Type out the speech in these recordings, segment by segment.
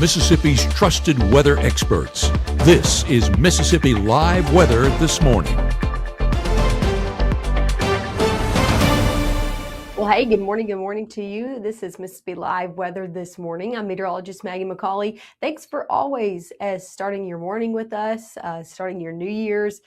Mississippi's trusted weather experts. This is Mississippi Live Weather This Morning. Well, hey, good morning to you. This is Mississippi Live Weather This Morning. I'm meteorologist Maggie McCauley. Thanks for always starting your morning with us, starting your New Year's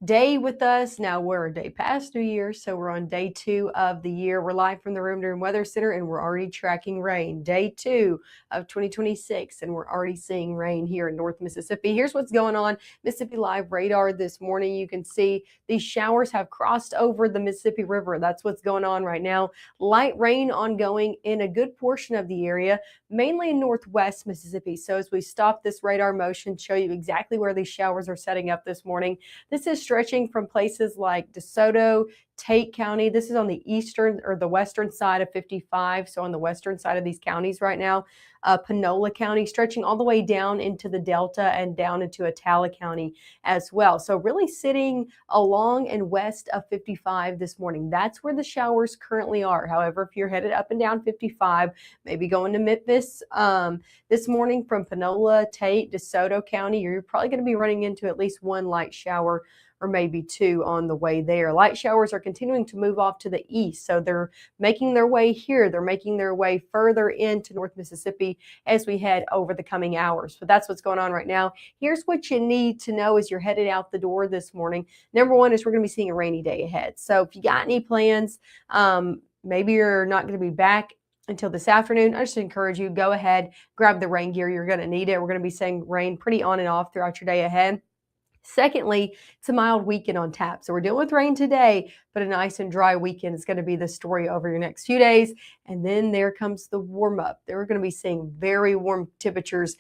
day with us. Now we're a day past New Year's, so we're on day 2 of the year. We're live from the Room to Room Weather Center, and we're already tracking rain. Day 2 of 2026, and we're already seeing rain here in North Mississippi. Here's what's going on. Mississippi Live radar this morning. You can see these showers have crossed over the Mississippi River. That's what's going on right now. Light rain ongoing in a good portion of the area, mainly in northwest Mississippi. So as we stop this radar motion, show you exactly where these showers are setting up this morning. This is stretching from places like DeSoto, Tate County. This is on the eastern or the western side of 55. So on the western side of these counties right now, Panola County, stretching all the way down into the Delta and down into Attala County as well. So really sitting along and west of 55 this morning. That's where the showers currently are. However, if you're headed up and down 55, maybe going to Memphis this morning from Panola, Tate, DeSoto County, you're probably going to be running into at least one light shower or maybe 2 on the way there. Light showers are continuing to move off to the east, so they're making their way here. They're making their way further into North Mississippi as we head over the coming hours. But that's what's going on right now. Here's what you need to know as you're headed out the door this morning. Number one is we're going to be seeing a rainy day ahead. So if you got any plans, maybe you're not going to be back until this afternoon, I just encourage you, go ahead, grab the rain gear. You're going to need it. We're going to be seeing rain pretty on and off throughout your day ahead. Secondly, it's a mild weekend on tap. So we're dealing with rain today, but a nice and dry weekend is going to be the story over your next few days. And then there comes the warm up. We're going to be seeing very warm temperatures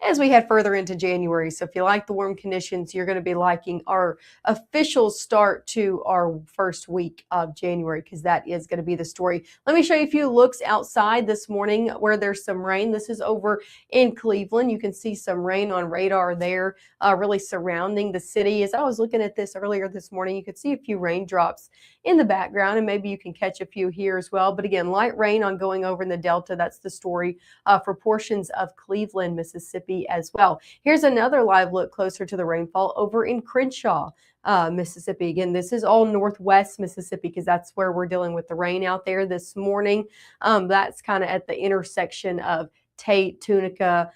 as we head further into January. So if you like the warm conditions, you're going to be liking our official start to our first week of January, because that is going to be the story. Let me show you a few looks outside this morning where there's some rain. This is over in Cleveland. You can see some rain on radar there, really surrounding the city. As I was looking at this earlier this morning, you could see a few raindrops in the background, and maybe you can catch a few here as well. But again, light rain on going over in the Delta. That's the story for portions of Cleveland, Mississippi as well. Here's another live look closer to the rainfall over in Crenshaw, Mississippi. Again, this is all northwest Mississippi because that's where we're dealing with the rain out there this morning. That's kind of at the intersection of Tate, Tunica,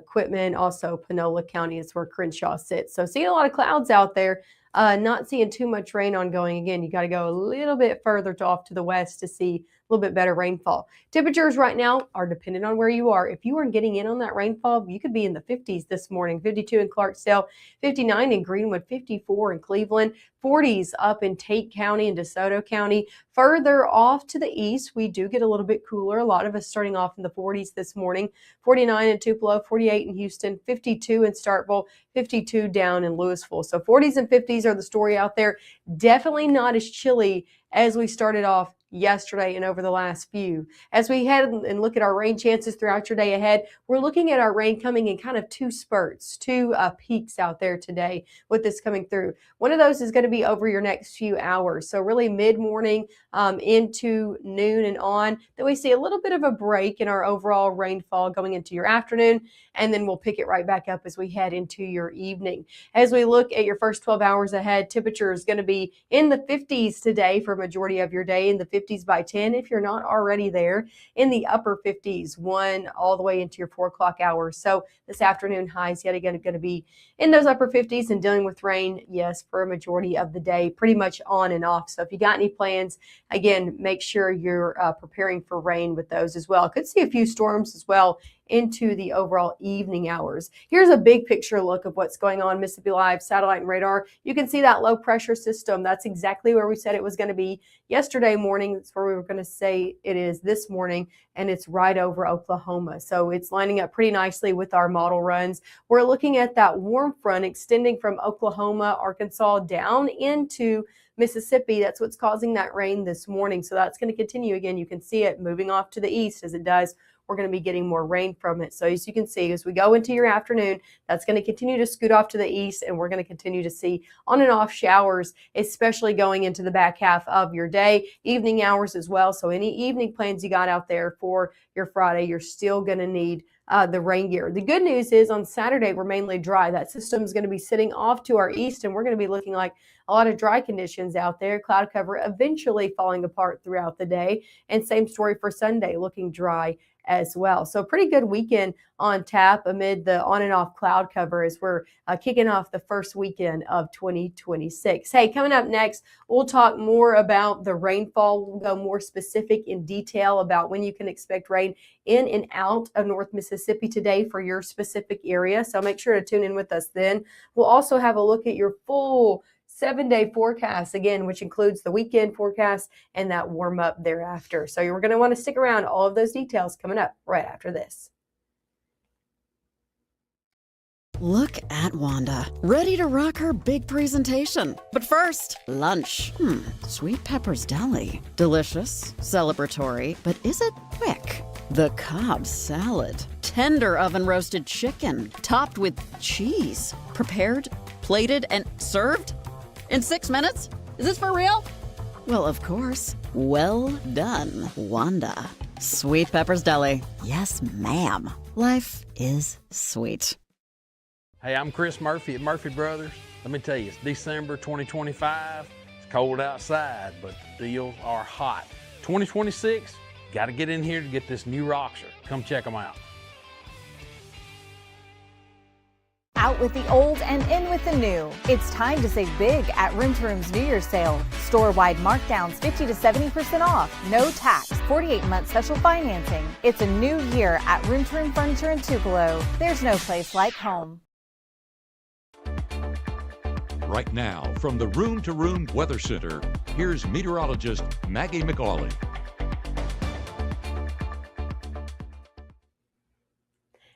Quitman, also Panola County is where Crenshaw sits. So seeing a lot of clouds out there. Not seeing too much rain ongoing. Again, you got to go a little bit further off to the west to see a little bit better rainfall. Temperatures right now are dependent on where you are. If you are getting in on that rainfall, you could be in the 50s this morning. 52 in Clarksdale, 59 in Greenwood, 54 in Cleveland, 40s up in Tate County and DeSoto County. Further off to the east, we do get a little bit cooler. A lot of us starting off in the 40s this morning. 49 in Tupelo, 48 in Houston, 52 in Starkville, 52 down in Louisville. So 40s and 50s are the story out there. Definitely not as chilly as we started off yesterday and over the last few. As we head and look at our rain chances throughout your day ahead, we're looking at our rain coming in kind of 2 spurts, 2 peaks out there today with this coming through. One of those is going to be over your next few hours. So really mid-morning into noon and on. Then we see a little bit of a break in our overall rainfall going into your afternoon, and then we'll pick it right back up as we head into your evening. As we look at your first 12 hours ahead, temperature is going to be in the 50s today for a majority of your day, in the 50s by 10 if you're not already there, in the upper 50s 1 all the way into your 4 o'clock hours. So this afternoon highs yet again going to be in those upper 50s and dealing with rain, yes, for a majority of the day, pretty much on and off. So if you got any plans, again, make sure you're preparing for rain with those as well. Could see a few storms as well into the overall evening hours. Here's a big picture look of what's going on Mississippi Live satellite and radar. You can see that low pressure system. That's exactly where we said it was going to be yesterday morning. That's where we were going to say it is this morning, and it's right over Oklahoma. So it's lining up pretty nicely with our model runs. We're looking at that warm front extending from Oklahoma, Arkansas down into Mississippi. That's what's causing that rain this morning. So that's going to continue. Again, you can see it moving off to the east as it does. We're going to be getting more rain from it. So as you can see, as we go into your afternoon, that's going to continue to scoot off to the east, and we're going to continue to see on and off showers, especially going into the back half of your day, evening hours as well. So any evening plans you got out there for your Friday, you're still going to need the rain gear. The good news is on Saturday, we're mainly dry. That system is going to be sitting off to our east, and we're going to be looking like a lot of dry conditions out there. Cloud cover eventually falling apart throughout the day. And same story for Sunday, looking dry as well. So pretty good weekend on tap amid the on and off cloud cover as we're kicking off the first weekend of 2026. Hey, coming up next, we'll talk more about the rainfall. We'll go more specific in detail about when you can expect rain in and out of North Mississippi today for your specific area. So make sure to tune in with us then. We'll also have a look at your full 7-day forecast again, which includes the weekend forecast and that warm up thereafter. So you're going to want to stick around. All of those details coming up right after this. Look at Wanda, ready to rock her big presentation. But first, lunch. Sweet Pepper's Deli. Delicious, celebratory, but is it quick? The Cobb salad. Tender oven roasted chicken, topped with cheese. Prepared, plated, and served in 6 minutes? Is this for real? Well, of course. Well done, Wanda. Sweet Pepper's Deli. Yes, ma'am. Life is sweet. Hey, I'm Chris Murphy at Murphy Brothers. Let me tell you, it's December 2025. It's cold outside, but the deals are hot. 2026, got to get in here to get this new Roxer. Come check them out. Out with the old and in with the new. It's time to save big at Room to Room's New Year's sale. Store-wide markdowns 50 to 70% off. No tax, 48-month special financing. It's a new year at Room to Room Furniture in Tupelo. There's no place like home. Right now, from the Room to Room Weather Center, here's meteorologist Maggye McCauley.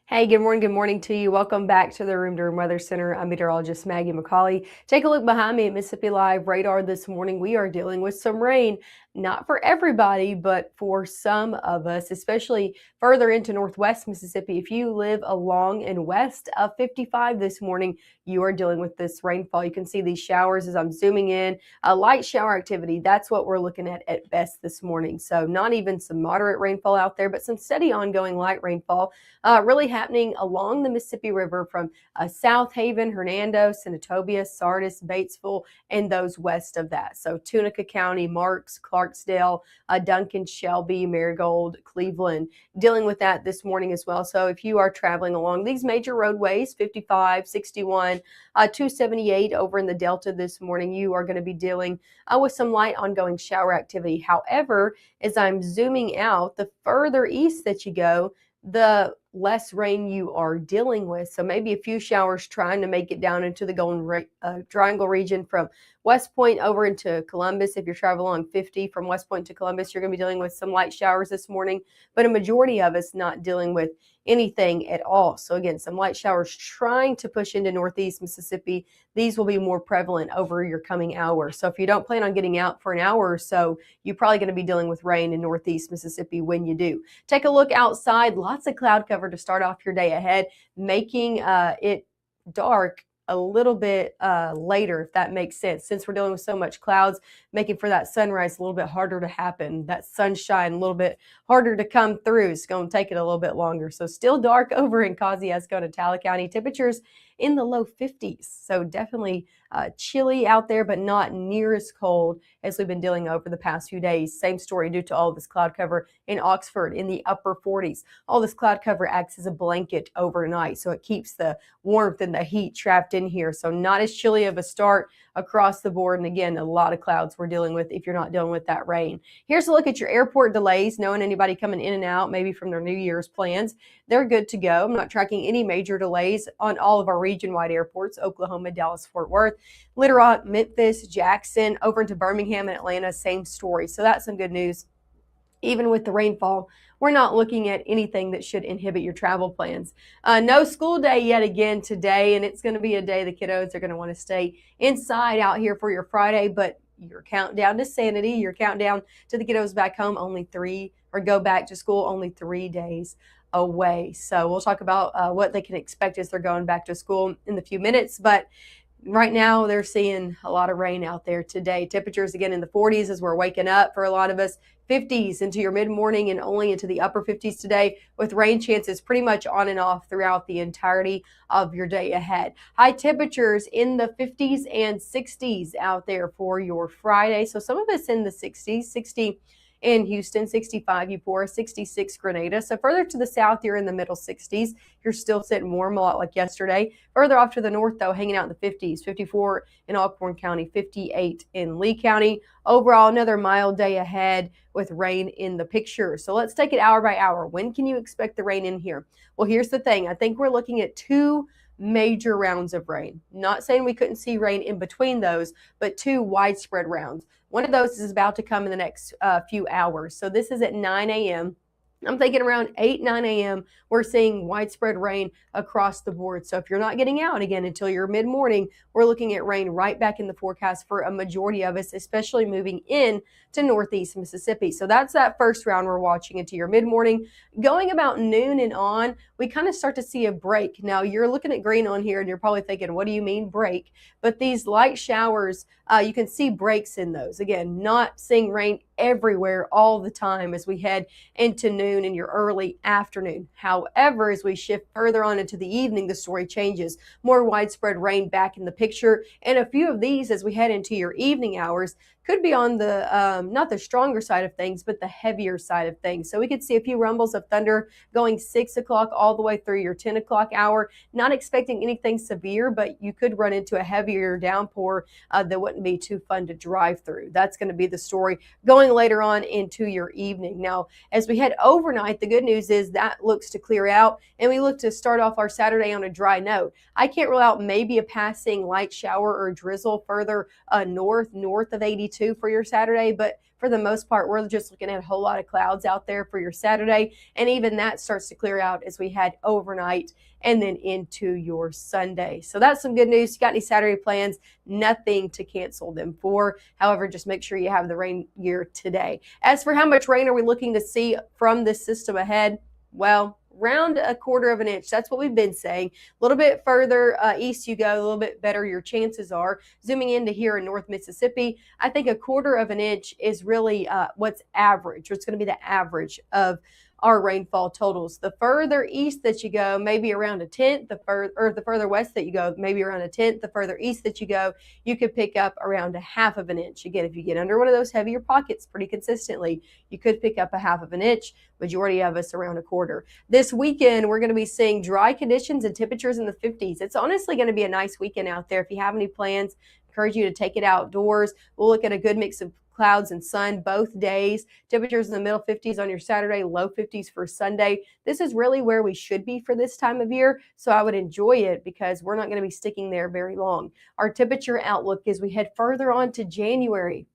Hey, good morning. Good morning to you. Welcome back to the Room to Room Weather Center. I'm meteorologist Maggye McCauley. Take a look behind me at Mississippi Live radar this morning. We are dealing with some rain, not for everybody, but for some of us, especially further into Northwest Mississippi. If you live along and west of 55 this morning, you are dealing with this rainfall. You can see these showers as I'm zooming in. A light shower activity, that's what we're looking at best this morning. So not even some moderate rainfall out there, but some steady ongoing light rainfall really happening along the Mississippi River from South Haven, Hernando, Senatobia, Sardis, Batesville, and those west of that. So Tunica County, Marks, Clarksdale, Duncan, Shelby, Marigold, Cleveland, dealing with that this morning as well. So if you are traveling along these major roadways, 55, 61, 278 over in the Delta this morning, you are going to be dealing with some light ongoing shower activity. However, as I'm zooming out, the further east that you go, the less rain you are dealing with. So maybe a few showers trying to make it down into the Golden Triangle region from West Point over into Columbus. If you're traveling on 50 from West Point to Columbus, you're going to be dealing with some light showers this morning, but a majority of us not dealing with anything at all. So again, some light showers trying to push into Northeast Mississippi. These will be more prevalent over your coming hours. So if you don't plan on getting out for an hour or so, you're probably going to be dealing with rain in Northeast Mississippi when you do. Take a look outside. Lots of cloud cover to start off your day ahead, making it dark a little bit later, if that makes sense. Since we're dealing with so much clouds, making for that sunrise a little bit harder to happen, that sunshine a little bit harder to come through. It's going to take it a little bit longer. So still dark over in Kosciuszko and Tallow County. Temperatures in the low 50s. So definitely chilly out there, but not near as cold as we've been dealing over the past few days. Same story due to all this cloud cover in Oxford in the upper 40s. All this cloud cover acts as a blanket overnight, so it keeps the warmth and the heat trapped in here. So not as chilly of a start across the board. And again, a lot of clouds we're dealing with if you're not dealing with that rain. Here's a look at your airport delays, knowing anybody coming in and out, maybe from their New Year's plans. They're good to go. I'm not tracking any major delays on all of our region-wide airports: Oklahoma, Dallas, Fort Worth, Little Rock, Memphis, Jackson, over into Birmingham and Atlanta, same story. So that's some good news. Even with the rainfall, we're not looking at anything that should inhibit your travel plans. No school day yet again today, and it's going to be a day the kiddos are going to want to stay inside out here for your Friday, but your countdown to sanity, your countdown to the kiddos back home, go back to school, only 3 days away. So we'll talk about what they can expect as they're going back to school in a few minutes, but Right now, they're seeing a lot of rain out there today. Temperatures again in the 40s as we're waking up for a lot of us. 50s into your mid-morning and only into the upper 50s today, with rain chances pretty much on and off throughout the entirety of your day ahead. High temperatures in the 50s and 60s out there for your Friday. So some of us in the 60s, 60 in Houston, 65 Eupora, 66 Grenada. So further to the south, you're in the middle 60s. You're still sitting warm, a lot like yesterday. Further off to the north, though, hanging out in the 50s, 54 in Alcorn County, 58 in Lee County. Overall, another mild day ahead with rain in the picture. So let's take it hour by hour. When can you expect the rain in here? Well, here's the thing. I think we're looking at 2 major rounds of rain. Not saying we couldn't see rain in between those, but 2 widespread rounds. One of those is about to come in the next few hours. So this is at 9 a.m. I'm thinking around 8, 9 a.m., we're seeing widespread rain across the board. So if you're not getting out again until your mid-morning, we're looking at rain right back in the forecast for a majority of us, especially moving in to northeast Mississippi. So that's that first round we're watching into your mid-morning. Going about noon and on, we kind of start to see a break. Now, you're looking at green on here, and you're probably thinking, what do you mean break? But these light showers, you can see breaks in those. Again, not seeing rain everywhere all the time as we head into noon in your early afternoon. However, as we shift further on into the evening, the story changes. More widespread rain back in the picture, and a few of these as we head into your evening hours could be on the not the stronger side of things, but the heavier side of things. So we could see a few rumbles of thunder going 6 o'clock all the way through your 10 o'clock hour. Not expecting anything severe, but you could run into a heavier downpour that wouldn't be too fun to drive through. That's going to be the story going later on into your evening. Now, as we head overnight, the good news is that looks to clear out, and we look to start off our Saturday on a dry note. I can't rule out maybe a passing light shower or drizzle further north of 82 for your Saturday, but for the most part, we're just looking at a whole lot of clouds out there for your Saturday, and even that starts to clear out as we head overnight and then into your Sunday. So that's some good news. You got any Saturday plans? Nothing to cancel them for. However, just make sure you have the rain gear today. As for how much rain are we looking to see from this system ahead? Well, around 1/4 inch. That's what we've been saying. A little bit further east you go, a little bit better your chances are. Zooming into here in North Mississippi, I think 1/4 inch is really what's average. What's going to be the average of our rainfall totals. The further east that you go, maybe around 1/10. The further west that you go, maybe around 1/10. The further east that you go, you could pick up around 1/2 inch. Again, if you get under one of those heavier pockets pretty consistently, you could pick up 1/2 inch. Majority of us around 1/4. This weekend, we're going to be seeing dry conditions and temperatures in the 50s. It's honestly going to be a nice weekend out there. If you have any plans, encourage you to take it outdoors. We'll look at a good mix of clouds and sun both days. Temperatures in the middle 50s on your Saturday, low 50s for Sunday. This is really where we should be for this time of year, so I would enjoy it because we're not going to be sticking there very long. Our temperature outlook as we head further on to January.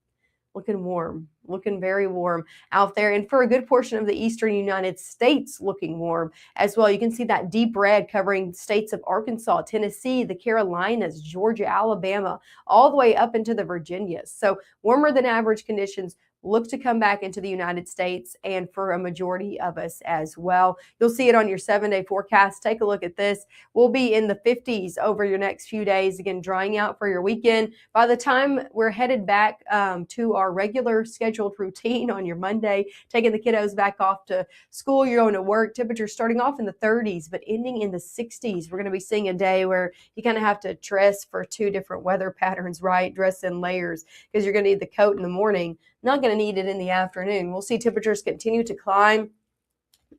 Looking warm, looking very warm out there. And for a good portion of the eastern United States, looking warm as well. You can see that deep red covering states of Arkansas, Tennessee, the Carolinas, Georgia, Alabama, all the way up into the Virginias. So warmer than average conditions look to come back into the United States and for a majority of us as well. You'll see it on your 7-day forecast. Take a look at this. We'll be in the 50s over your next few days, again, drying out for your weekend. By the time we're headed back to our regular scheduled routine on your Monday, taking the kiddos back off to school, you're going to work, temperatures starting off in the 30s, but ending in the 60s. We're going to be seeing a day where you kind of have to dress for 2 different weather patterns, right? Dress in layers because you're going to need the coat in the morning. Not going to need it in the afternoon. We'll see temperatures continue to climb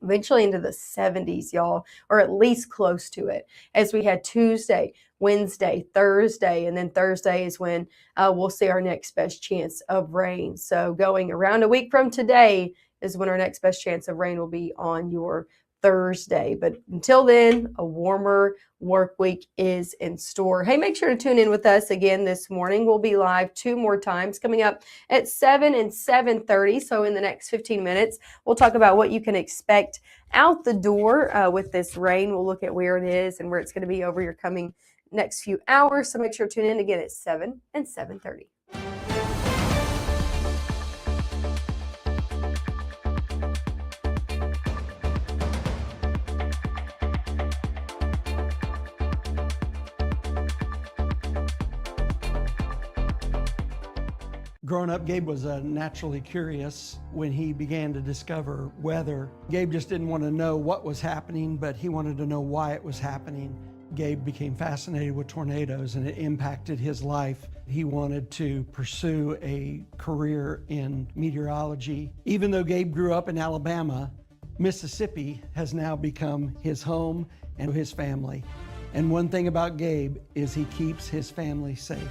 eventually into the 70s, y'all, or at least close to it as we had Tuesday, Wednesday, Thursday, and then Thursday is when we'll see our next best chance of rain. So going around a week from today is when our next best chance of rain will be on your Thursday. But until then, a warmer work week is in store. Hey, make sure to tune in with us again this morning. We'll be live 2 more times coming up at 7 and 7:30. So in the next 15 minutes, we'll talk about what you can expect out the door with this rain. We'll look at where it is and where it's going to be over your coming next few hours. So make sure to tune in again at 7 and 7:30. Growing up, Gabe was naturally curious. When he began to discover weather, Gabe just didn't want to know what was happening, but he wanted to know why it was happening. Gabe became fascinated with tornadoes, and it impacted his life. He wanted to pursue a career in meteorology. Even though Gabe grew up in Alabama, Mississippi has now become his home and his family. And one thing about Gabe is he keeps his family safe.